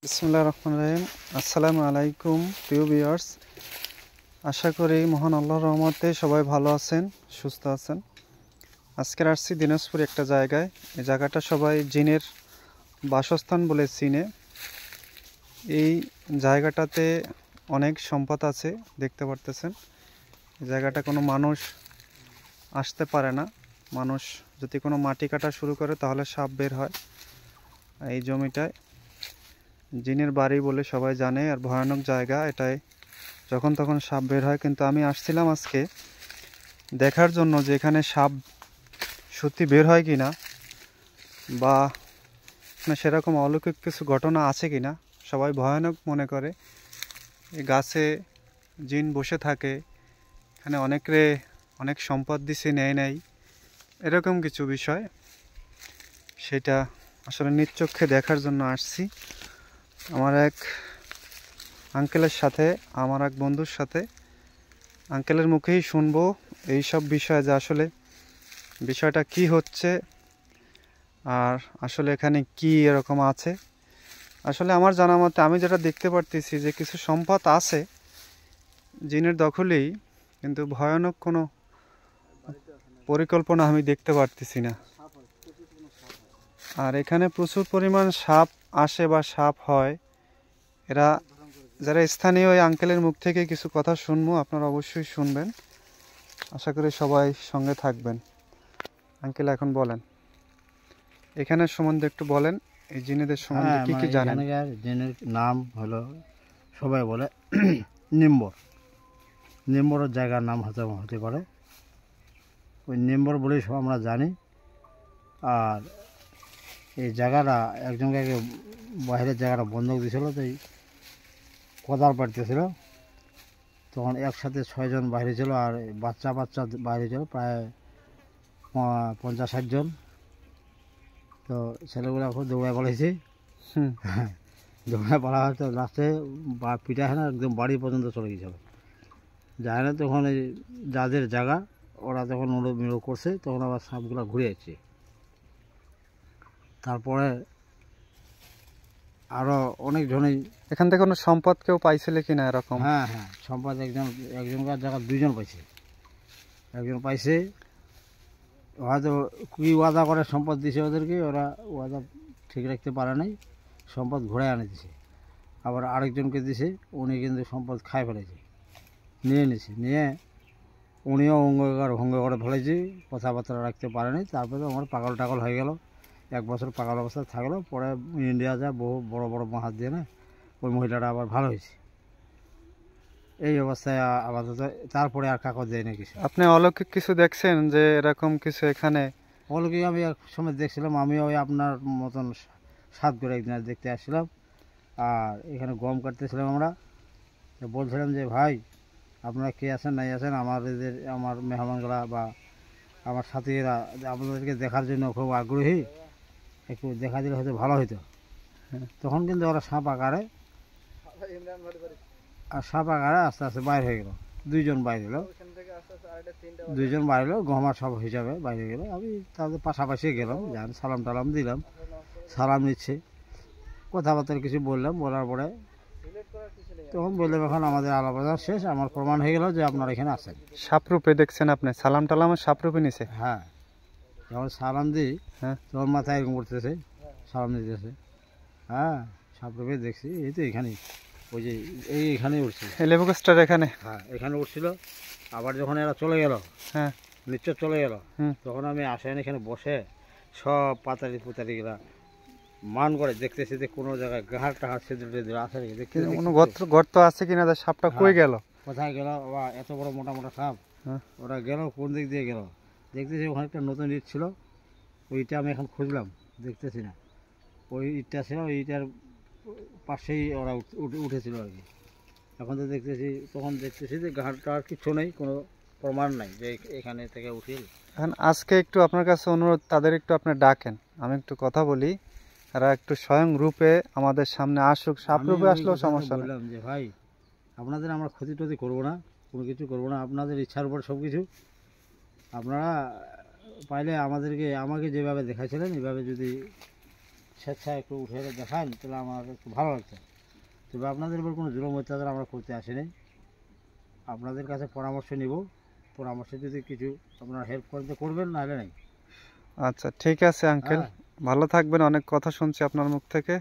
বিসমিল্লাহির রহমানির রহিম। আসসালামু আলাইকুম প্রিয় ভিউয়ার্স, আশা করি মহান আল্লাহর রহমতে সবাই ভালো আছেন, সুস্থ আছেন। আজকের আসছি দিনাজপুর একটা জায়গায়। এই জায়গাটা সবাই জিনের বাসস্থান বলে চিনে। এই জায়গাটাতে অনেক সম্পদ আছে, দেখতে পারতেছেন। এই জায়গাটা কোনো মানুষ আসতে পারে না। মানুষ যদি কোনো মাটি কাটা শুরু করে তাহলে সাপ বের হয়। এই জমিটায় জিনের বাড়ি বলে সবাই জানে, আর ভয়ানক জায়গা এটাই, যখন তখন সাপ বের হয়। কিন্তু আমি আসছিলাম আজকে দেখার জন্য যে এখানে সাপ সত্যি বের হয় কিনা, বা সেরকম অলৌকিক কিছু ঘটনা আছে কিনা। সবাই ভয়ানক মনে করে। এই গাছে জিন বসে থাকে, এখানে অনেক সম্পদ দিছে, নেয় এরকম কিছু বিষয়। সেটা আসলে নিজ চক্ষে দেখার জন্য আসছি। আমার এক আঙ্কেলের সাথে, আমার এক বন্ধুর সাথে, আঙ্কেলের মুখেই শুনবো এই সব বিষয়ে, যে আসলে বিষয়টা কি হচ্ছে, আর আসলে এখানে কি এরকম আছে। আসলে আমার জানা মতে আমি যেটা দেখতে পারতেছি যে কিছু সম্পদ আছে জিনের দখলেই, কিন্তু ভয়ানক কোনো পরিকল্পনা আমি দেখতে পারতেছি না। আর এখানে প্রচুর পরিমাণ সাপ আসে বা সাপ হয়। এরা যারা স্থানীয়, ওই আঙ্কেলের মুখ থেকে কিছু কথা শুনবো, আপনারা অবশ্যই শুনবেন। আশা করি সবাই সঙ্গে থাকবেন। আঙ্কেল, এখন বলেন এখানের সম্বন্ধে একটু বলেন, এই জিনেদের সম্বন্ধে কি কি জানেন? এখানকার জিনের নাম হলো, সবাই বলে নিম্বর। নিম্বরের জায়গার নাম হতে পারে, ওই নিম্বর বলেই সব আমরা জানি। আর এই জায়গাটা একজনকে বাইরের জায়গাটা বন্ধক দিয়েছিল, তাই কোদাল পাড়তেছিল। তখন একসাথে 6 জন বাইরে ছিল, আর বাচ্চা বাইরে ছিল প্রায় 50-60 জন। তো ছেলেগুলো খুব দৌড়ায় পালাইছে। দৌড়ায় পালা হয়তো লাস্টে পিঠা হয় না, একদম বাড়ি পর্যন্ত চলে গেছিল। যায় না, তখন এই যাদের জায়গা ওরা তখন মিলো করছে, তখন আবার সাপগুলো ঘুরে যাচ্ছে। তারপরে আরও অনেকজনেই এখান থেকে কোনো সম্পদ কেউ পাইছিল কিনা এরকম? হ্যাঁ, সম্পদ একজনকার জায়গা 2 জন পাইছে। একজন পাইছে, হয়তো কি ওয়াদা করে সম্পদ দিছে ওদেরকে, ওরা ওয়াদা ঠিক রাখতে পারে নাই, সম্পদ ঘুরে আনে দিছে। আবার আরেকজনকে দিছে, উনি কিন্তু সম্পদ খাই ফেলেছে, নিয়ে উনিও ভঙ্গ করে ফেলেছে, কথাবার্তা রাখতে পারেনি। তারপরে আমার পাগল টাগল হয়ে গেল, 1 বছর পাগল অবস্থায় থাকলো। পরে ইন্ডিয়া যায় বহু বড় বড় হাত দিয়ে না, ওই মহিলাটা আবার ভালো হয়েছে। এই অবস্থায় আপাতত, তারপরে আর কাগজ দেয় না কিছু। আপনি অলৌকিক কিছু দেখছেন যে এরকম কিছু এখানে? অলৌকিক আমি এক সময় দেখছিলাম, আমি ওই আপনার মতন 7 করে একদিন দেখতে আসছিলাম। আর এখানে গম কাটতেছিলাম আমরা, বলছিলাম যে ভাই আপনারা কে আছেন নাই আছেন, আমার মেহমানগুলা বা আমার সাথীরা আপনাদেরকে দেখার জন্য খুব আগ্রহী, একটু দেখা দিলে হয়তো ভালো হতো। তখন কিন্তু ওরা সাপ আকারে আস্তে আস্তে বাইর হয়ে গেল। 2 জন বাইরে এলো, 2 জন বাইরে এলো, গহমার সব হিসাবে বাইরে গেল। আমি তাদের পাশাপাশি গেলাম, যান সালাম টালাম দিলাম, সালাম নিচ্ছে, কথাবার্তা কিছু বললাম। বলার পরে তখন বললাম এখন আমাদের আলাদা শেষ, আমার প্রমাণ হয়ে গেল যে আপনারা এখানে আছেন। সাপরূপে দেখছেন আপনি? সালাম টালাম সাপরূপে নিছে? হ্যাঁ, যখন সালাম দিই হ্যাঁ, তখন মাথায় এরকম করতেছে, সালাম দিতেছে। হ্যাঁ, সাপরূপে দেখছি। এই তো এখানেই, ওই যে এইখানেই উঠছে, লেবু গাছটার এখানে। হ্যাঁ এখানে উঠছিল। আবার যখন এরা চলে গেল, হ্যাঁ, নিশ্চয় চলে গেল, তখন আমি আসেন এখানে বসে সব পুতারিগুলা মান করে দেখতেছি যে কোনো জায়গায় গাহার টাহার ছেদে আছে নাকি, দেখতে কোনো গর্ত আছে কিনা, সাপটা কই গেল, কোথায় গেল। বা এত বড় মোটা মোটা সাপ, ওরা গেল কোন দিক দিয়ে গেল। দেখতেছি ওখানে একটা নতুন ইট ছিল, ওই ইটটা আমি এখন খুঁজলাম, দেখতেছি না। ওই ইটটা ছিল, ওই ইটার পাশেই ওরা উঠেছিল আর কি। এখন তো তখন দেখতেছি যে গাহার টাহার কিছু নেই, কোনো প্রমাণ নাই যে এখানে থেকে উঠিল। এখন আজকে একটু আপনার কাছে অনুরোধ, তাদের একটু আপনি ডাকেন, আমি একটু কথা বলি, এরা একটু স্বয়ং রূপে আমাদের সামনে আসুক। সাপ রূপে আসলেও সমস্যা নেই। বললাম যে ভাই আপনাদের আমরা ক্ষতি টতি করবো না, কোনো কিছু করবো না, আপনাদের ইচ্ছার উপর সব কিছু। আপনারা পাইলে আমাকে যেভাবে দেখাইছিলেন এইভাবে যদি স্বেচ্ছায় একটু উঠে দেখান তাহলে আমার একটু ভালো লাগতো। তবে আপনাদের উপর কোনো জুলুম অত্যাচার আমরা করতে আসিনি, আপনাদের কাছে পরামর্শ নিব, পরামর্শে যদি কিছু আপনারা হেল্প করতে করবেন, নাহলে নাই। আচ্ছা ঠিক আছে আঙ্কেল, হ্যাঁ। ভালো থাকবেন। অনেক কথা শুনছি আপনার মুখ থেকে।